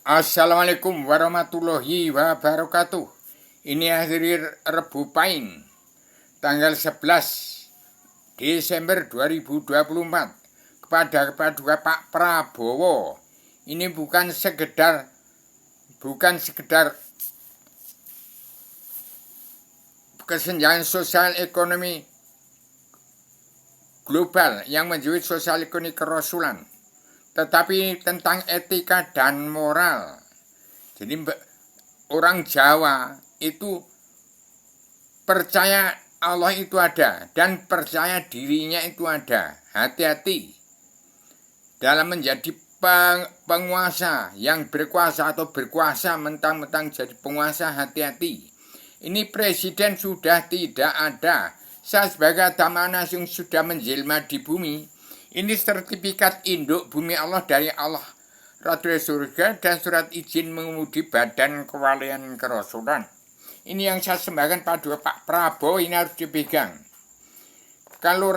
Assalamualaikum warahmatullahi wabarakatuh. Ini hari Rebu Pahing, tanggal 11 Desember 2024. Kepada Pak Prabowo, ini bukan sekedar kesenjangan sosial ekonomi global yang menjadi sosial ekonomi kerasulan, tetapi tentang etika dan moral. Jadi orang Jawa itu percaya Allah itu ada dan percaya dirinya itu ada. Hati-hati dalam menjadi penguasa yang berkuasa atau berkuasa mentang-mentang jadi penguasa. Hati-hati. Ini presiden sudah tidak ada. Saya sebagai Damana yang sudah menjelma di bumi, ini sertifikat induk bumi Allah dari Allah, Ratu Surga, dan surat izin mengemudi badan kewalian kerasulan. Ini yang saya sembahkan pada Pak Prabowo, ini harus dipegang. Kalau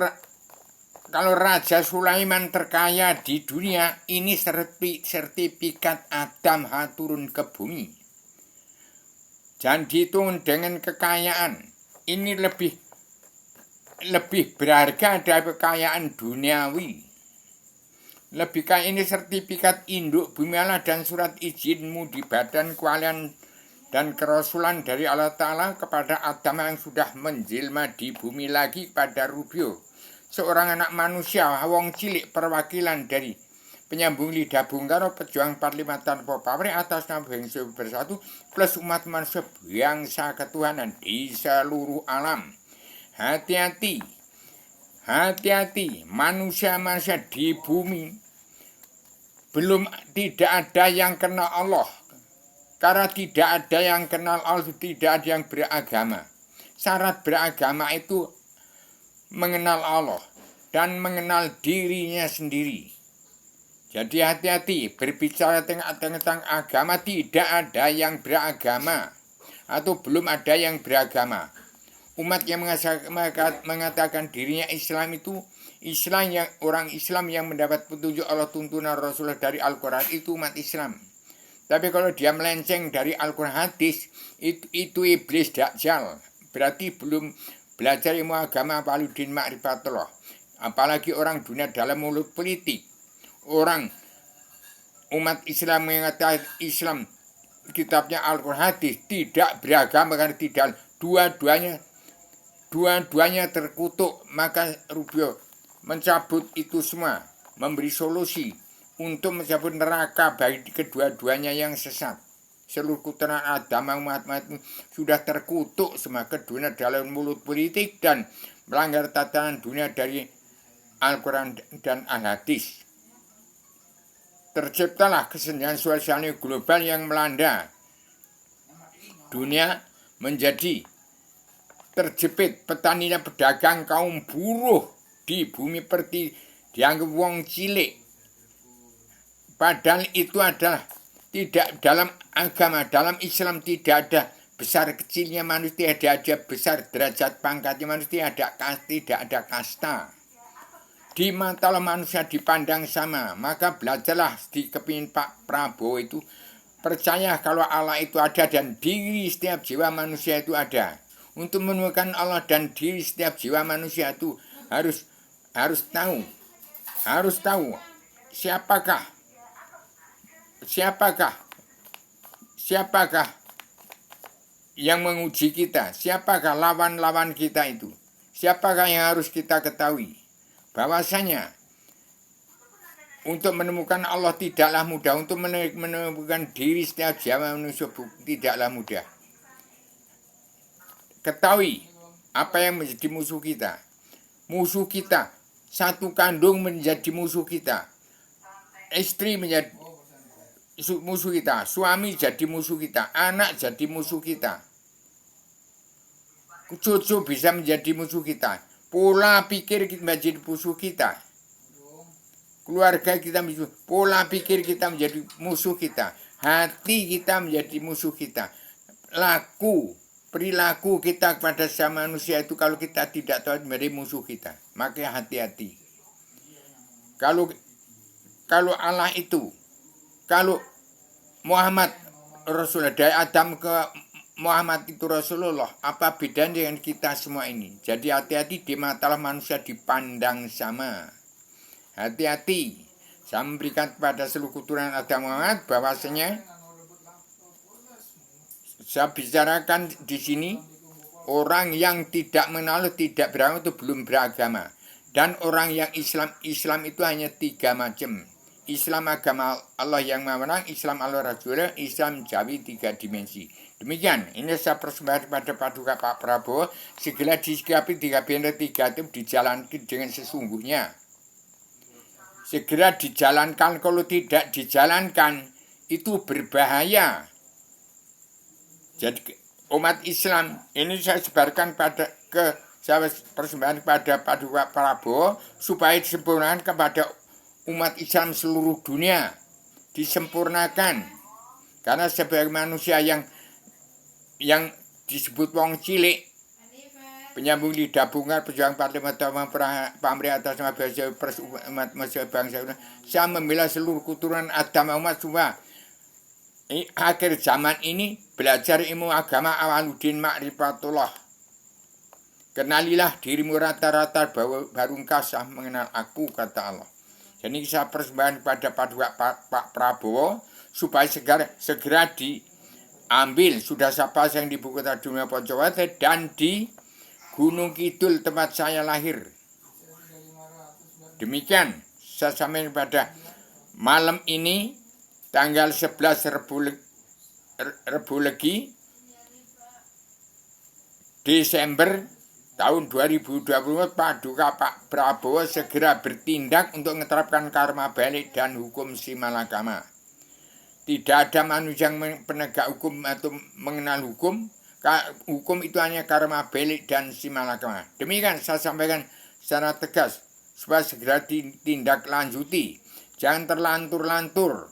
Raja Sulaiman terkaya di dunia, ini sertifikat Adam turun ke bumi. Jangan dihitung dengan kekayaan. Ini lebih berharga dari kekayaan duniawi. Lebih kaya ini sertifikat induk bumi Allah dan surat izinmu di badan kewalian dan kerasulan dari Allah Ta'ala kepada Adam yang sudah menjelma di bumi lagi pada Rubio, seorang anak manusia, wong cilik perwakilan dari penyambung lidah Bung Karno, pejuang 45 tanpa pamrih atas nama bangsa bersatu plus umat manusia bangsa ketuhanan di seluruh alam. Hati-hati, manusia-manusia di bumi tidak ada yang kenal Allah. Karena tidak ada yang kenal Allah, tidak ada yang beragama. Syarat beragama itu mengenal Allah dan mengenal dirinya sendiri. Jadi hati-hati berbicara tentang agama, tidak ada yang beragama atau belum ada yang beragama. Umat yang mengatakan dirinya Islam itu orang Islam yang mendapat petunjuk Allah, tuntunan Rasulullah dari Al-Quran, itu umat Islam. Tapi kalau dia melenceng dari Al-Quran hadis, itu iblis dajjal. Berarti belum belajar ilmu agama paludin ma'rifatullah. Apalagi orang dunia dalam mulut politik. Orang umat Islam mengatakan Islam kitabnya Al-Quran hadis tidak beragama karena tidak dua-duanya terkutuk. Maka Rubio mencabut itu semua, memberi solusi untuk mencabut neraka bagi kedua-duanya yang sesat. Seluruh keturunan Adam umat sudah terkutuk semua kedua dalam mulut politik dan melanggar tatanan dunia dari Al-Quran dan Al-Hadis. Terciptalah kesenjangan sosial global yang melanda dunia, menjadi terjepit petaninya, pedagang, kaum buruh di bumi perti dianggap wong cilik. Padahal itu adalah tidak dalam agama, dalam Islam tidak ada besar kecilnya manusia, tidak ada besar derajat pangkatnya manusia, tidak ada kasta. Di mata manusia dipandang sama. Maka belajarlah di kepingin Pak Prabowo itu, percaya kalau Allah itu ada dan diri setiap jiwa manusia itu ada. Untuk menemukan Allah dan diri setiap jiwa manusia itu harus tahu siapakah yang menguji kita, siapakah lawan-lawan kita itu, siapakah yang harus kita ketahui. Bahwasanya untuk menemukan Allah tidaklah mudah, untuk menemukan diri setiap jiwa manusia tidaklah mudah. Ketahui apa yang menjadi musuh kita. Musuh kita, satu kandung menjadi musuh kita, istri menjadi musuh kita, suami jadi musuh kita, anak jadi musuh kita, cucu bisa menjadi musuh kita, pola pikir kita menjadi musuh kita, keluarga kita menjadi, pola pikir kita menjadi musuh kita, hati kita menjadi musuh kita, perilaku kita kepada sama manusia itu kalau kita tidak tahu menjadi musuh kita. Maka hati-hati. Kalau Allah itu, kalau Muhammad Rasulullah, dari Adam ke Muhammad itu Rasulullah. Apa bedanya dengan kita semua ini? Jadi hati-hati di mata manusia dipandang sama. Hati-hati. Saya memberikan kepada seluruh keturunan Adam Muhammad bahwasanya saya bicarakan di sini orang yang tidak mengenal, tidak beragama itu belum beragama. Dan orang yang Islam itu hanya 3 macam. Islam agama Allah yang memenang, Islam Allah Rasulullah, Islam Jawi 3 dimensi. Demikian, ini saya persembahkan kepada Paduka Pak Prabowo, segera disikapi 3 benda 3 itu dijalankan dengan sesungguhnya. Segera dijalankan, kalau tidak dijalankan itu berbahaya. Jadi umat Islam ini saya sebarkan saya persembahkan kepada Paduka Prabowo supaya disempurnakan kepada umat Islam seluruh dunia, disempurnakan. Karena sebagai manusia yang disebut wong cilik, penyambung lidah bunga, pejuang parlemen utama pamrih atas nama bangsa umat manusia bangsa, saya membela seluruh keturunan Adam umat semua. Akhir zaman ini belajar ilmu agama awaludin ma'rifatullah. Kenalilah dirimu rata-rata baru engkau sah mengenal aku, kata Allah. Jadi saya persembahkan kepada Paduka Pak Prabowo supaya segera diambil. Sudah saya pasang di buku Dunia Poncowate dan di Gunung Kidul tempat saya lahir. Demikian saya sampaikan pada malam ini tanggal 11 Rebu Legi Desember tahun 2020, Paduka Pak Prabowo segera bertindak untuk menerapkan karma balik dan hukum simalakama. Tidak ada manusia yang penegak hukum atau mengenal hukum. Hukum itu hanya karma balik dan simalakama. Demikian saya sampaikan secara tegas supaya segera ditindaklanjuti. Jangan terlantur-lantur.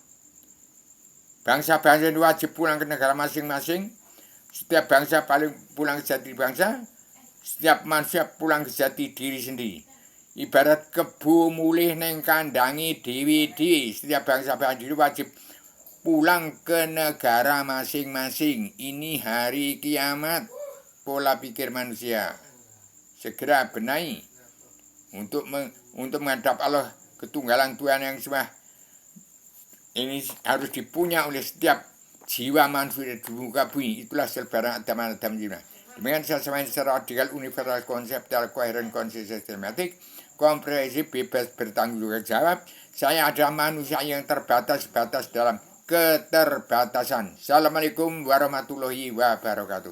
Bangsa-bangsa itu wajib pulang ke negara masing-masing. Setiap bangsa paling pulang ke jati bangsa. Setiap manusia pulang ke jati diri sendiri. Ibarat kebu mulih neng kandangi dewi-dewi. Setiap bangsa-bangsa itu wajib pulang ke negara masing-masing. Ini hari kiamat. Pola pikir manusia segera benahi untuk menghadap Allah ketunggalan Tuhan yang semua. Ini harus dipunya oleh setiap jiwa manusia di muka bumi. Itulah selebaran Adam jiwa. Demikian saya sampaikan secara radikal, universal, konseptual, koheren, konsisten, sistematik, komprehensif, bebas bertanggung jawab. Saya adalah manusia yang terbatas dalam keterbatasan. Assalamualaikum warahmatullahi wabarakatuh.